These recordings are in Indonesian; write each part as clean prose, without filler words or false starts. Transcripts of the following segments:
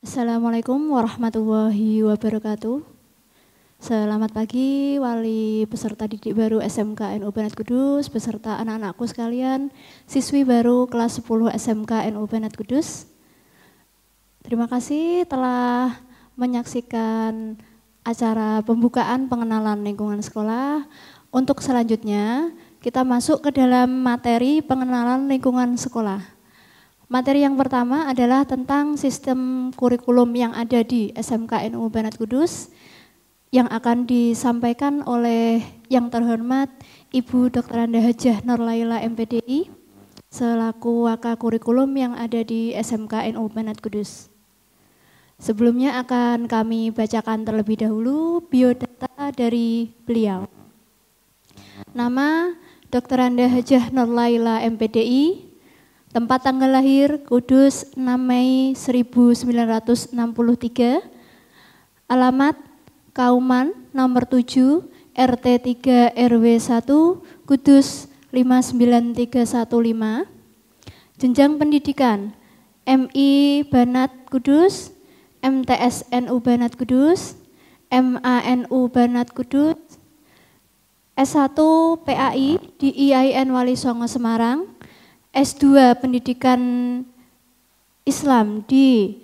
Assalamualaikum warahmatullahi wabarakatuh. Selamat pagi wali peserta didik baru SMK NU Banat Kudus beserta anak-anakku sekalian, siswi baru kelas 10 SMK NU Banat Kudus. Terima kasih telah menyaksikan acara pembukaan pengenalan lingkungan sekolah. Untuk selanjutnya kita masuk ke dalam materi pengenalan lingkungan sekolah. Materi yang pertama adalah tentang sistem kurikulum yang ada di SMK NU Banat Kudus yang akan disampaikan oleh yang terhormat Ibu Dr. Anda Hajah Nurlaila MPDI selaku Waka Kurikulum yang ada di SMK NU Banat Kudus. Sebelumnya akan kami bacakan terlebih dahulu biodata dari beliau. Nama Dr. Anda Hajah Nurlaila MPDI. Tempat tanggal lahir Kudus 6 Mei 1963, alamat Kauman nomor 7 RT 3 RW 1 Kudus 59315, jenjang pendidikan MI Banat Kudus, MTS NU Banat Kudus, MANU Banat Kudus, S1 PAI di IAIN Wali Songo Semarang, S2 Pendidikan Islam di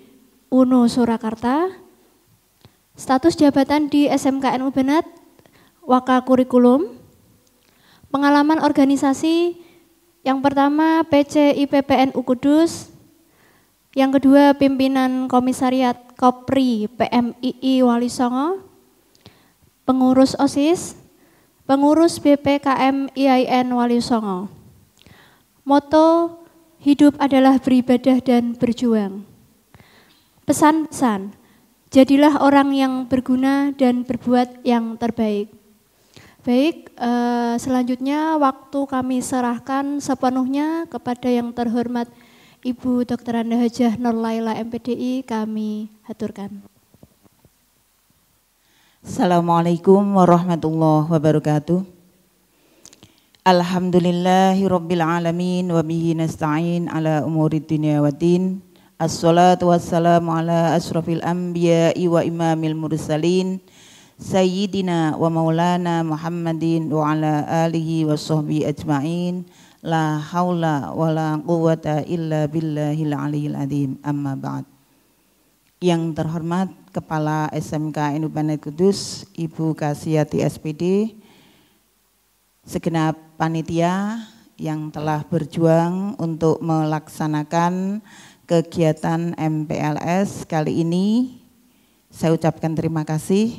UNU Surakarta, status jabatan di SMK NU Banat, Waka Kurikulum, pengalaman organisasi yang pertama PC IPPNU Kudus, yang kedua pimpinan komisariat Kopri PMII Wali Songo, pengurus OSIS, pengurus BPKM IAIN Wali Songo. Moto, hidup adalah beribadah dan berjuang. Pesan-pesan, jadilah orang yang berguna dan berbuat yang terbaik. Baik, selanjutnya waktu kami serahkan sepenuhnya kepada yang terhormat Ibu Dr. Anda Hajah Nurlaila MPDI, kami haturkan. Assalamualaikum warahmatullahi wabarakatuh. Alhamdulillahirabbil alamin wa bihi nasta'in ala umurid dunya waddin. Assalatu wassalamu ala asrafil anbiya'i wa imamil mursalin sayyidina wa maulana Muhammadin wa ala alihi wa sahbihi ajma'in. La haula wa la quwwata illa billahil aliyyil azim. Amma ba'd. Yang terhormat Kepala SMK NU Banat Kudus Ibu Kasiyati SPD, segenap panitia yang telah berjuang untuk melaksanakan kegiatan MPLS kali ini, saya ucapkan terima kasih.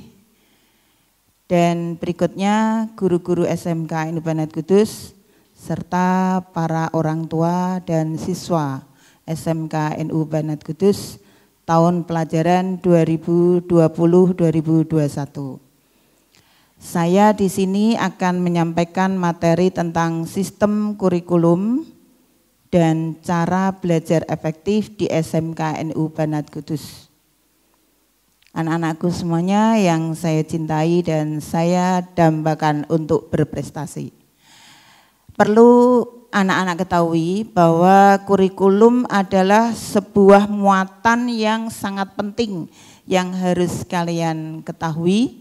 Dan berikutnya guru-guru SMK NU Banat Kudus serta para orang tua dan siswa SMK NU Banat Kudus tahun pelajaran 2020-2021. Saya di sini akan menyampaikan materi tentang sistem kurikulum dan cara belajar efektif di SMK NU Banat Kudus. Anak-anakku semuanya yang saya cintai dan saya dambakan untuk berprestasi. Perlu anak-anak ketahui bahwa kurikulum adalah sebuah muatan yang sangat penting yang harus kalian ketahui.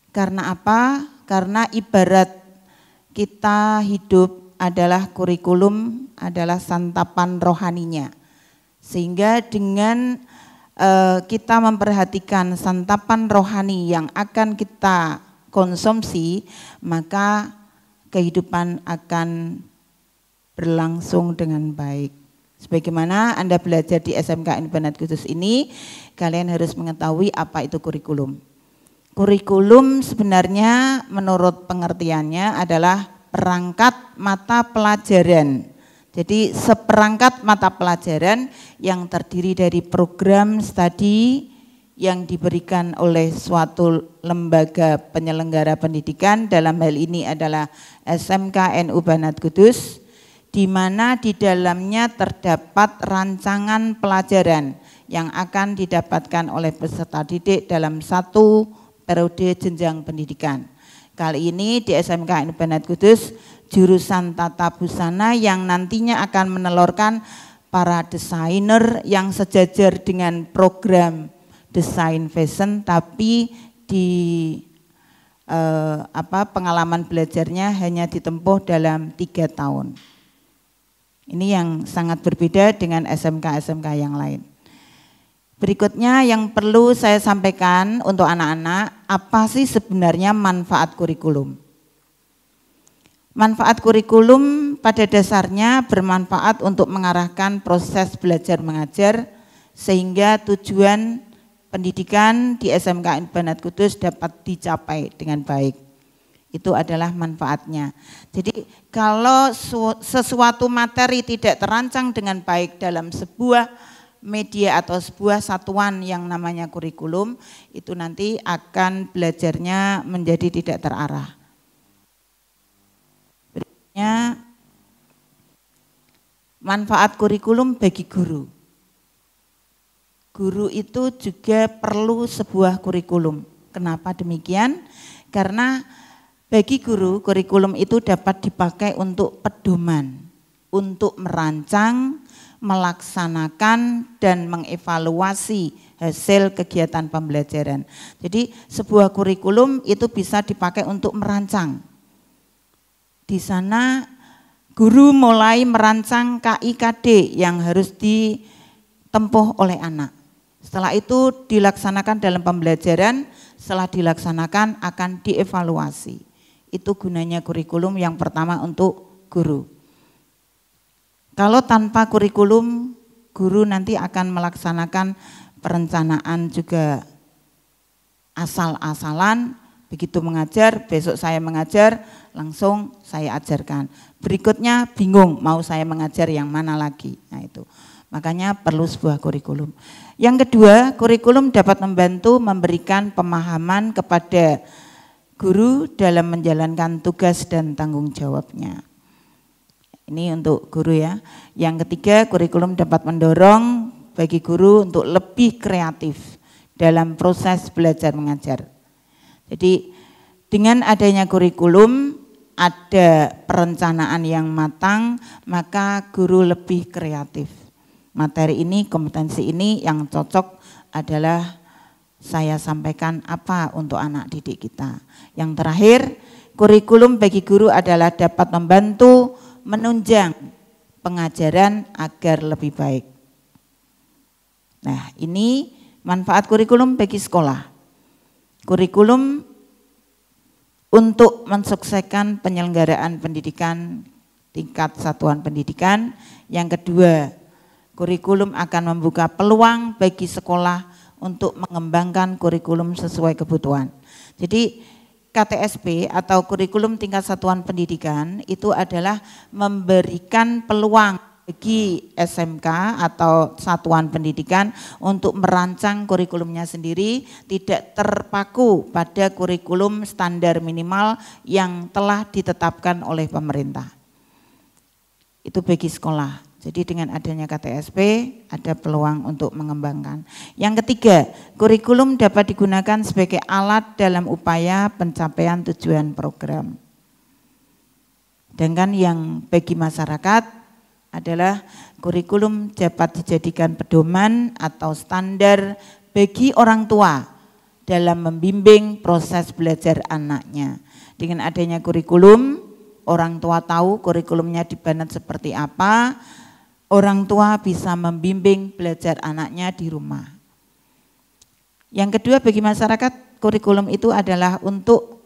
Karena apa? Karena ibarat kita hidup adalah kurikulum, adalah santapan rohaninya. Sehingga dengan kita memperhatikan santapan rohani yang akan kita konsumsi, maka kehidupan akan berlangsung dengan baik. Sebagaimana Anda belajar di SMK NU Banat Kudus ini, kalian harus mengetahui apa itu kurikulum. Kurikulum sebenarnya menurut pengertiannya adalah perangkat mata pelajaran. Jadi seperangkat mata pelajaran yang terdiri dari program studi yang diberikan oleh suatu lembaga penyelenggara pendidikan, dalam hal ini adalah SMK NU Banat Kudus, di mana di dalamnya terdapat rancangan pelajaran yang akan didapatkan oleh peserta didik dalam satu periode jenjang pendidikan. Kali ini di SMK NU Banat Kudus jurusan Tata Busana yang nantinya akan menelurkan para desainer yang sejajar dengan program desain fashion, tapi di pengalaman belajarnya hanya ditempuh dalam 3 tahun. Ini yang sangat berbeda dengan SMK-SMK yang lain. Berikutnya yang perlu saya sampaikan untuk anak-anak, apa sih sebenarnya manfaat kurikulum? Manfaat kurikulum pada dasarnya bermanfaat untuk mengarahkan proses belajar mengajar sehingga tujuan pendidikan di SMK Banat Kudus dapat dicapai dengan baik. Itu adalah manfaatnya. Jadi kalau sesuatu materi tidak terancang dengan baik dalam sebuah media atau sebuah satuan yang namanya kurikulum, itu nanti akan belajarnya menjadi tidak terarah. Berikutnya, manfaat kurikulum bagi guru. Guru itu juga perlu sebuah kurikulum. Kenapa demikian? Karena bagi guru, kurikulum itu dapat dipakai untuk pedoman, untuk merancang, melaksanakan, dan mengevaluasi hasil kegiatan pembelajaran. Jadi sebuah kurikulum itu bisa dipakai untuk merancang. Di sana guru mulai merancang KIKD yang harus ditempuh oleh anak. Setelah itu dilaksanakan dalam pembelajaran, setelah dilaksanakan akan dievaluasi. Itu gunanya kurikulum yang pertama untuk guru. Kalau tanpa kurikulum, guru nanti akan melaksanakan perencanaan juga asal-asalan, begitu mengajar, besok saya mengajar, langsung saya ajarkan. Berikutnya bingung mau saya mengajar yang mana lagi. Nah itu, makanya perlu sebuah kurikulum. Yang kedua, kurikulum dapat membantu memberikan pemahaman kepada guru dalam menjalankan tugas dan tanggung jawabnya. Ini untuk guru ya. Yang ketiga, kurikulum dapat mendorong bagi guru untuk lebih kreatif dalam proses belajar mengajar. Jadi dengan adanya kurikulum, ada perencanaan yang matang, maka guru lebih kreatif. Materi ini, kompetensi ini yang cocok adalah saya sampaikan apa untuk anak didik kita. Yang terakhir, kurikulum bagi guru adalah dapat membantu menunjang pengajaran agar lebih baik. Nah, ini manfaat kurikulum bagi sekolah. Kurikulum untuk mensukseskan penyelenggaraan pendidikan tingkat satuan pendidikan. Yang kedua, kurikulum akan membuka peluang bagi sekolah untuk mengembangkan kurikulum sesuai kebutuhan. Jadi KTSP atau kurikulum tingkat satuan pendidikan itu adalah memberikan peluang bagi SMK atau satuan pendidikan untuk merancang kurikulumnya sendiri, tidak terpaku pada kurikulum standar minimal yang telah ditetapkan oleh pemerintah. Itu bagi sekolah. Jadi dengan adanya KTSP ada peluang untuk mengembangkan. Yang ketiga, kurikulum dapat digunakan sebagai alat dalam upaya pencapaian tujuan program. Sedangkan yang bagi masyarakat adalah kurikulum dapat dijadikan pedoman atau standar bagi orang tua dalam membimbing proses belajar anaknya. Dengan adanya kurikulum, orang tua tahu kurikulumnya di Banat seperti apa. Orang tua bisa membimbing belajar anaknya di rumah. Yang kedua bagi masyarakat, kurikulum itu adalah untuk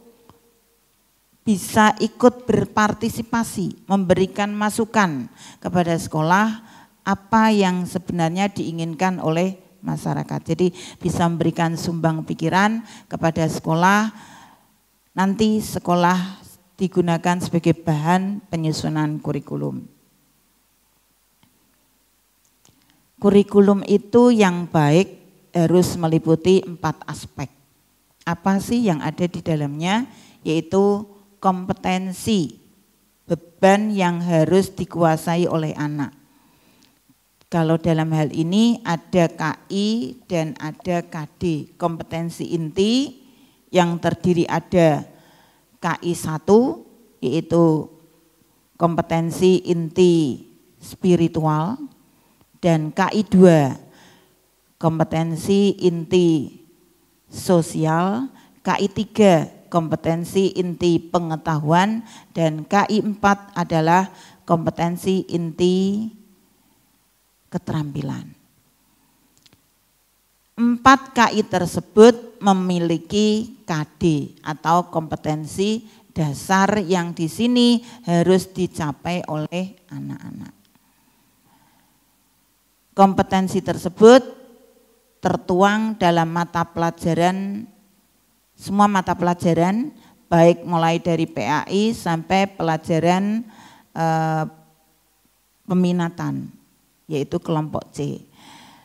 bisa ikut berpartisipasi, memberikan masukan kepada sekolah apa yang sebenarnya diinginkan oleh masyarakat. Jadi bisa memberikan sumbang pikiran kepada sekolah, nanti sekolah digunakan sebagai bahan penyusunan kurikulum. Kurikulum itu yang baik harus meliputi 4 aspek. Apa sih yang ada di dalamnya? Yaitu kompetensi, beban yang harus dikuasai oleh anak. Kalau dalam hal ini ada KI dan ada KD, kompetensi inti yang terdiri ada KI 1, yaitu kompetensi inti spiritual. Dan KI 2 kompetensi inti sosial, KI 3 kompetensi inti pengetahuan, dan KI 4 adalah kompetensi inti keterampilan. 4 KI tersebut memiliki KD atau kompetensi dasar yang di sini harus dicapai oleh anak-anak. Kompetensi tersebut tertuang dalam mata pelajaran, semua mata pelajaran, baik mulai dari PAI sampai pelajaran peminatan, yaitu kelompok C.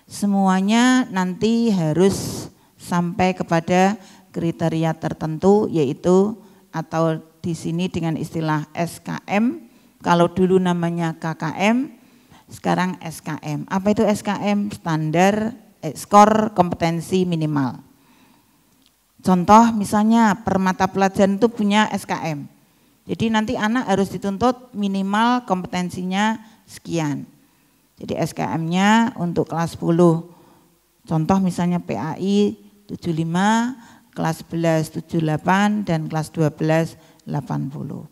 Semuanya nanti harus sampai kepada kriteria tertentu, yaitu atau di sini dengan istilah SKM, kalau dulu namanya KKM, sekarang SKM. Apa itu SKM? Standar skor kompetensi minimal. Contoh misalnya per mata pelajaran itu punya SKM. Jadi nanti anak harus dituntut minimal kompetensinya sekian. Jadi SKM-nya untuk kelas 10, contoh misalnya PAI 75, kelas 11 78, dan kelas 12 80.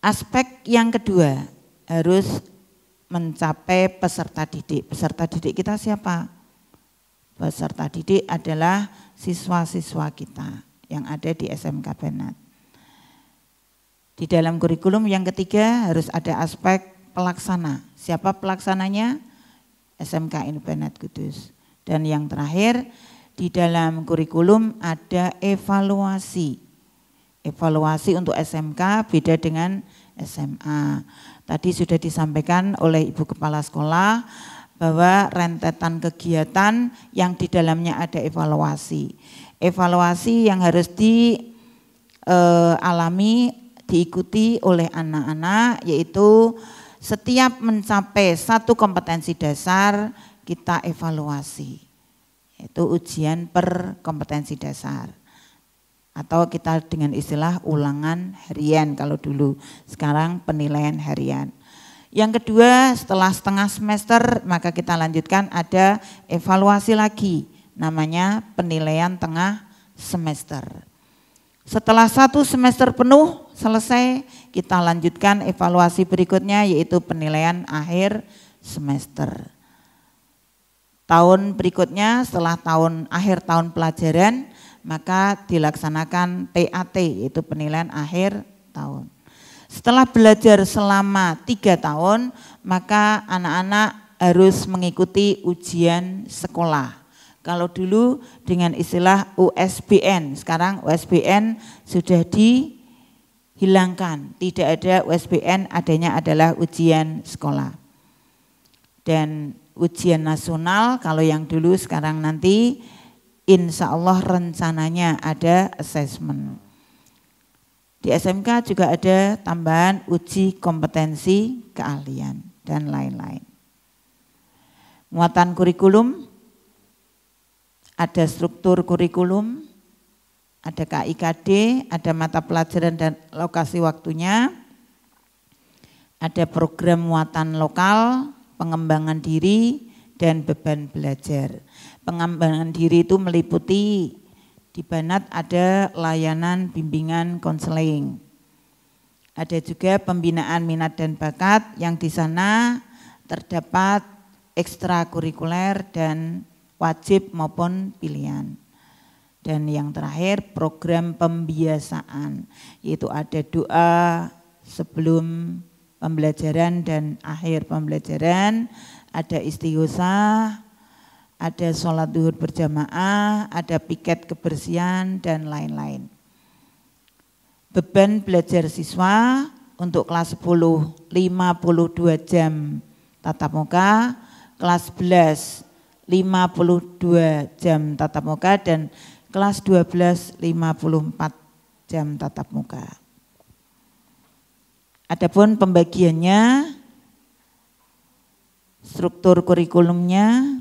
Aspek yang kedua harus mencapai peserta didik. Peserta didik kita siapa? Peserta didik adalah siswa-siswa kita yang ada di SMK Bennat. Di dalam kurikulum yang ketiga harus ada aspek pelaksana. Siapa pelaksananya? SMK IN Bennat Kudus. Dan yang terakhir, di dalam kurikulum ada evaluasi. Evaluasi untuk SMK beda dengan SMA. Tadi sudah disampaikan oleh Ibu Kepala Sekolah bahwa rentetan kegiatan yang di dalamnya ada evaluasi. Evaluasi yang harus dialami, diikuti oleh anak-anak, yaitu setiap mencapai satu kompetensi dasar kita evaluasi, yaitu ujian per kompetensi dasar. Atau kita dengan istilah ulangan harian kalau dulu, sekarang penilaian harian. Yang kedua, setelah setengah semester maka kita lanjutkan ada evaluasi lagi, namanya penilaian tengah semester. Setelah 1 semester penuh selesai, kita lanjutkan evaluasi berikutnya, yaitu penilaian akhir semester. Tahun berikutnya setelah akhir tahun pelajaran, maka dilaksanakan PAT, yaitu penilaian akhir tahun. Setelah belajar selama 3 tahun, maka anak-anak harus mengikuti ujian sekolah. Kalau dulu dengan istilah USBN, sekarang USBN sudah dihilangkan. Tidak ada USBN, adanya adalah ujian sekolah. Dan ujian nasional, kalau yang dulu sekarang nanti insya Allah rencananya ada assessment. Di SMK juga ada tambahan uji kompetensi keahlian dan lain-lain. Muatan kurikulum, ada struktur kurikulum, ada KIKD, ada mata pelajaran dan lokasi waktunya, ada program muatan lokal, pengembangan diri, dan beban belajar. Pengembangan diri itu meliputi di Bennat ada layanan bimbingan konseling. Ada juga pembinaan minat dan bakat yang di sana terdapat ekstrakurikuler dan wajib maupun pilihan. Dan yang terakhir program pembiasaan, yaitu ada doa sebelum pembelajaran dan akhir pembelajaran, ada istighosah, ada sholat duhur berjamaah, ada piket kebersihan dan lain-lain. Beban belajar siswa untuk kelas 10 52 jam tatap muka, kelas 11 52 jam tatap muka, dan kelas 12 54 jam tatap muka. Adapun pembagiannya, struktur kurikulumnya,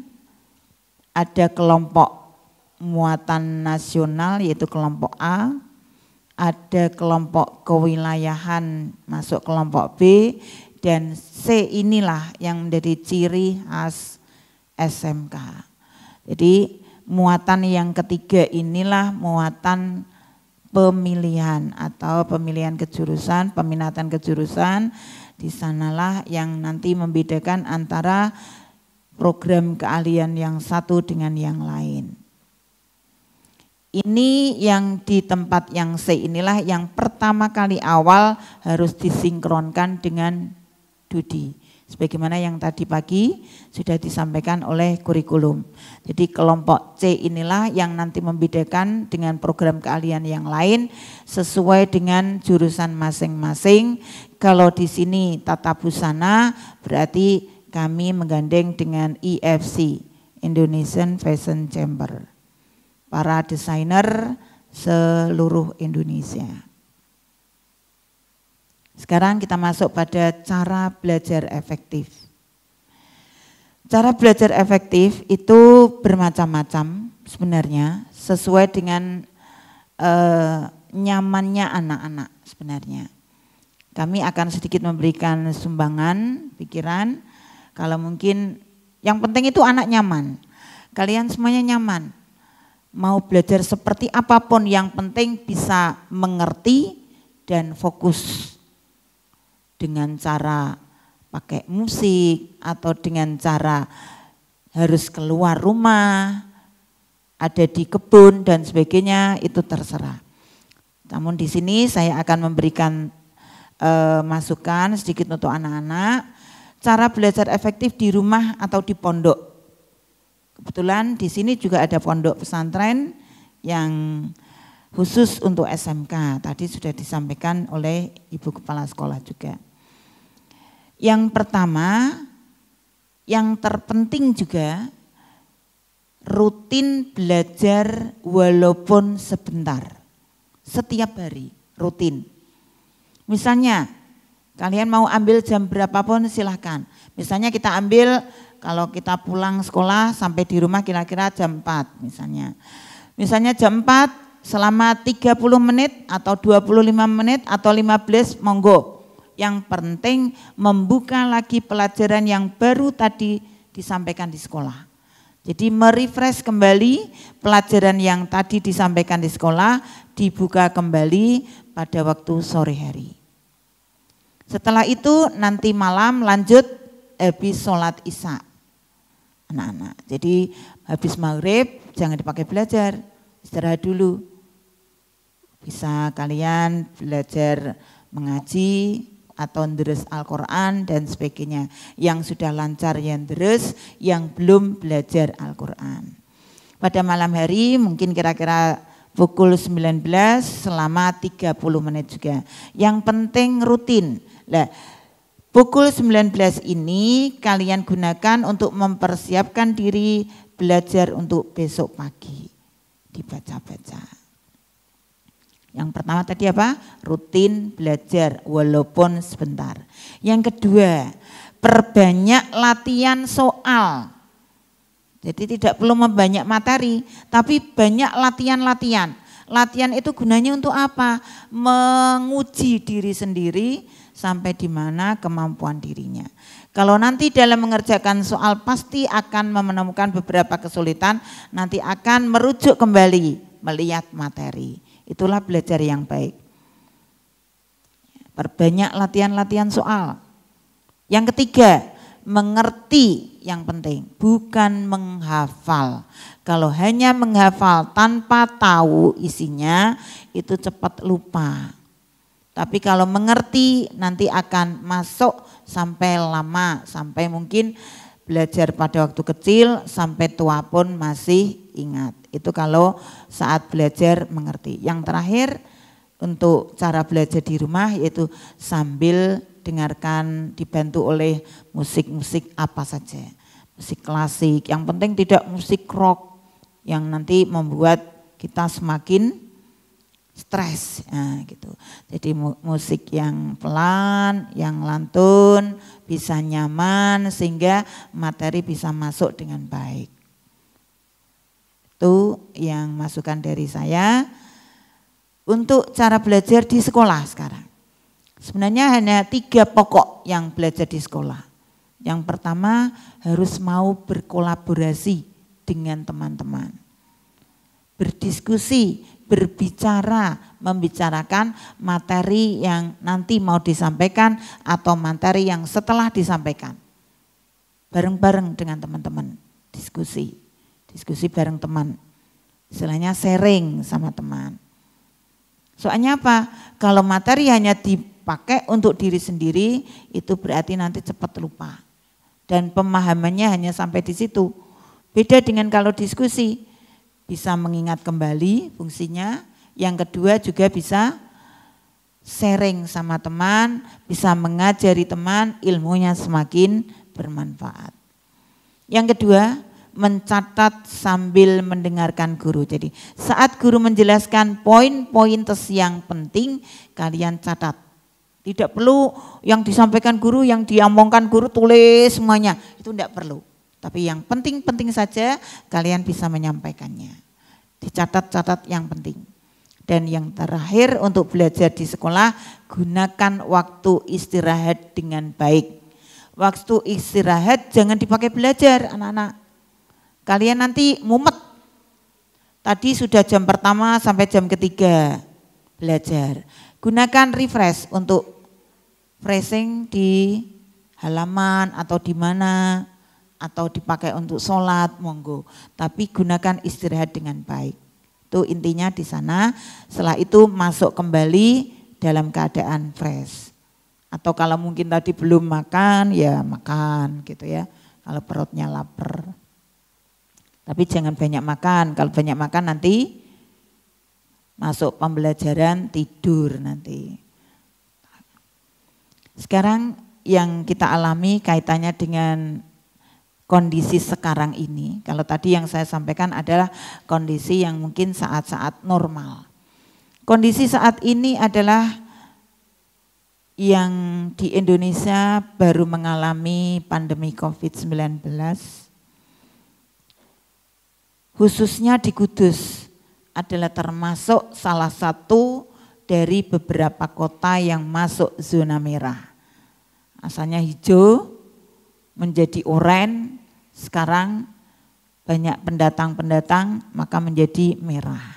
ada kelompok muatan nasional yaitu kelompok A, ada kelompok kewilayahan masuk kelompok B, dan C inilah yang menjadi ciri khas SMK. Jadi muatan yang ketiga inilah muatan pemilihan atau pemilihan kejurusan, peminatan kejurusan. Di sanalah yang nanti membedakan antara program keahlian yang satu dengan yang lain. Ini yang di tempat yang C inilah yang pertama kali awal harus disinkronkan dengan Dudi. Sebagaimana yang tadi pagi sudah disampaikan oleh kurikulum. Jadi kelompok C inilah yang nanti membedakan dengan program keahlian yang lain sesuai dengan jurusan masing-masing. Kalau di sini tata busana berarti kami menggandeng dengan IFC, Indonesian Fashion Chamber. Para desainer seluruh Indonesia. Sekarang kita masuk pada cara belajar efektif. Cara belajar efektif itu bermacam-macam sebenarnya sesuai dengan nyamannya anak-anak sebenarnya. Kami akan sedikit memberikan sumbangan pikiran kalau mungkin yang penting itu anak nyaman. Kalian semuanya nyaman. Mau belajar seperti apapun yang penting bisa mengerti dan fokus. Dengan cara pakai musik atau dengan cara harus keluar rumah, ada di kebun dan sebagainya itu terserah. Namun di sini saya akan memberikan masukan sedikit untuk anak-anak, cara belajar efektif di rumah atau di pondok. Kebetulan di sini juga ada pondok pesantren yang khusus untuk SMK. Tadi sudah disampaikan oleh Ibu Kepala Sekolah juga. Yang pertama, yang terpenting juga rutin belajar walaupun sebentar. Setiap hari rutin. Misalnya kalian mau ambil jam berapapun silahkan. Misalnya kita ambil kalau kita pulang sekolah sampai di rumah kira-kira jam 4 misalnya. Misalnya jam 4 selama 30 menit atau 25 menit atau 15 monggo. Yang penting membuka lagi pelajaran yang baru tadi disampaikan di sekolah. Jadi merefresh kembali pelajaran yang tadi disampaikan di sekolah, dibuka kembali pada waktu sore hari. Setelah itu nanti malam lanjut habis sholat isya. Anak-anak, jadi habis maghrib jangan dipakai belajar, istirahat dulu. Bisa kalian belajar mengaji, atau deres Al-Quran dan sebagainya. Yang sudah lancar yang deres, yang belum belajar Al-Quran. Pada malam hari mungkin kira-kira pukul 19 selama 30 menit juga. Yang penting rutin. Nah, pukul 19 ini kalian gunakan untuk mempersiapkan diri belajar untuk besok pagi. Dibaca-baca. Yang pertama tadi apa? Rutin belajar walaupun sebentar. Yang kedua, perbanyak latihan soal. Jadi tidak perlu membanyak materi, tapi banyak latihan-latihan. Latihan itu gunanya untuk apa? Menguji diri sendiri sampai di mana kemampuan dirinya. Kalau nanti dalam mengerjakan soal pasti akan menemukan beberapa kesulitan, nanti akan merujuk kembali melihat materi. Itulah belajar yang baik. Perbanyak latihan-latihan soal. Yang ketiga, mengerti yang penting, bukan menghafal. Kalau hanya menghafal tanpa tahu isinya, itu cepat lupa. Tapi kalau mengerti nanti akan masuk sampai lama, sampai mungkin belajar pada waktu kecil sampai tua pun masih ingat. Itu kalau saat belajar mengerti. Yang terakhir untuk cara belajar di rumah yaitu sambil dengarkan dibantu oleh musik-musik apa saja. Musik klasik, yang penting tidak musik rock yang nanti membuat kita semakin stres. Nah, gitu. Jadi musik yang pelan, yang lantun, bisa nyaman sehingga materi bisa masuk dengan baik. Itu yang masukan dari saya untuk cara belajar di sekolah sekarang. Sebenarnya hanya 3 pokok yang belajar di sekolah. Yang pertama harus mau berkolaborasi dengan teman-teman. Berdiskusi, berbicara, membicarakan materi yang nanti mau disampaikan atau materi yang setelah disampaikan. Bareng-bareng dengan teman-teman, diskusi bareng teman. Istilahnya sharing sama teman. Soalnya apa? Kalau materi hanya dipakai untuk diri sendiri, itu berarti nanti cepat lupa. Dan pemahamannya hanya sampai di situ. Beda dengan kalau diskusi, bisa mengingat kembali fungsinya. Yang kedua juga bisa sharing sama teman, bisa mengajari teman, ilmunya semakin bermanfaat. Yang kedua, mencatat sambil mendengarkan guru. Jadi saat guru menjelaskan poin-poin yang penting, kalian catat. Tidak perlu yang disampaikan guru, yang diomongkan guru tulis semuanya, itu tidak perlu. Tapi yang penting-penting saja kalian bisa menyampaikannya. Dicatat-catat yang penting. Dan yang terakhir untuk belajar di sekolah, gunakan waktu istirahat dengan baik. Waktu istirahat jangan dipakai belajar anak-anak. Kalian nanti mumet. Tadi sudah jam pertama sampai jam ketiga belajar. Gunakan refresh untuk freshing di halaman atau di mana, atau dipakai untuk sholat, monggo. Tapi gunakan istirahat dengan baik. Itu intinya di sana. Setelah itu masuk kembali dalam keadaan fresh. Atau kalau mungkin tadi belum makan, ya makan gitu ya. Kalau perutnya lapar. Tapi jangan banyak makan. Kalau banyak makan nanti masuk pembelajaran tidur nanti. Sekarang yang kita alami kaitannya dengan kondisi sekarang ini. Kalau tadi yang saya sampaikan adalah kondisi yang mungkin saat-saat normal. Kondisi saat ini adalah yang di Indonesia baru mengalami pandemi COVID-19. Khususnya di Kudus adalah termasuk salah satu dari beberapa kota yang masuk zona merah. Asalnya hijau menjadi oranye, sekarang banyak pendatang-pendatang maka menjadi merah.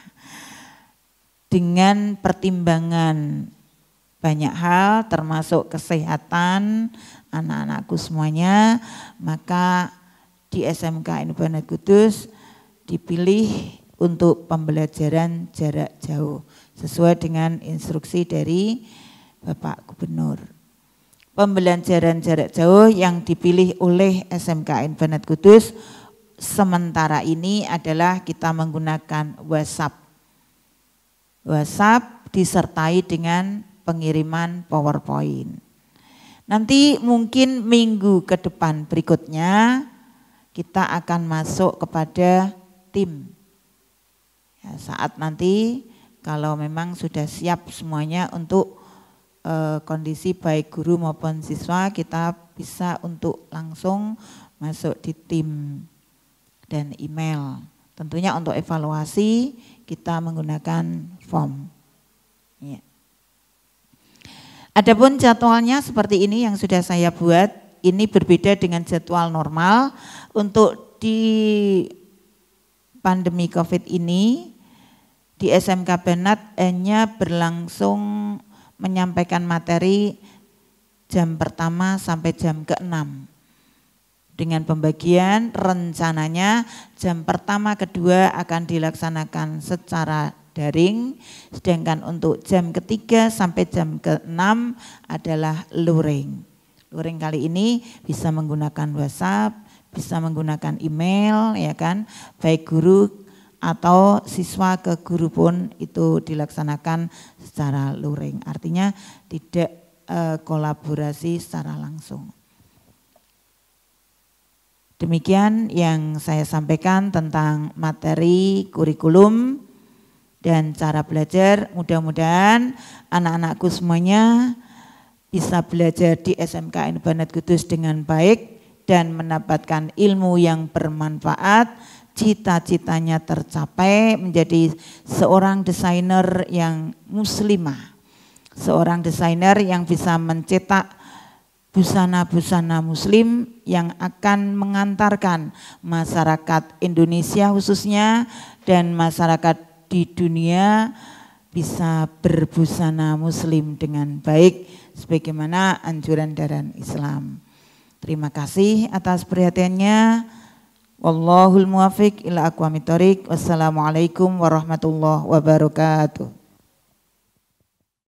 Dengan pertimbangan banyak hal termasuk kesehatan anak-anakku semuanya, maka di SMK Inubanet Kudus dipilih untuk pembelajaran jarak jauh sesuai dengan instruksi dari Bapak Gubernur. Pembelajaran jarak jauh yang dipilih oleh SMK Inubanet Kudus sementara ini adalah kita menggunakan WhatsApp. WhatsApp disertai dengan pengiriman PowerPoint. Nanti mungkin minggu ke depan berikutnya kita akan masuk kepada tim. Ya, saat nanti kalau memang sudah siap semuanya untuk kondisi baik guru maupun siswa, kita bisa untuk langsung masuk di tim dan email. Tentunya untuk evaluasi kita menggunakan form. Ya. Adapun jadwalnya seperti ini yang sudah saya buat, ini berbeda dengan jadwal normal. Untuk di pandemi COVID ini, di SMK Banat hanya berlangsung menyampaikan materi jam pertama sampai jam ke-6. Dengan pembagian rencananya jam pertama kedua akan dilaksanakan secara daring, sedangkan untuk jam ketiga sampai jam ke-6 adalah luring. Luring kali ini bisa menggunakan WhatsApp, bisa menggunakan email, ya kan, baik guru atau siswa ke guru pun itu dilaksanakan secara luring. Artinya tidak kolaborasi secara langsung. Demikian yang saya sampaikan tentang materi kurikulum dan cara belajar. Mudah-mudahan anak-anakku semuanya bisa belajar di SMK Inubanet Kudus dengan baik dan mendapatkan ilmu yang bermanfaat, cita-citanya tercapai menjadi seorang desainer yang muslimah, seorang desainer yang bisa mencetak busana-busana muslim yang akan mengantarkan masyarakat Indonesia khususnya dan masyarakat di dunia bisa berbusana muslim dengan baik sebagaimana anjuran dari Islam. Terima kasih atas perhatiannya. Wallahul muwaffiq ila aqwamit thoriq. Wassalamualaikum warahmatullahi wabarakatuh.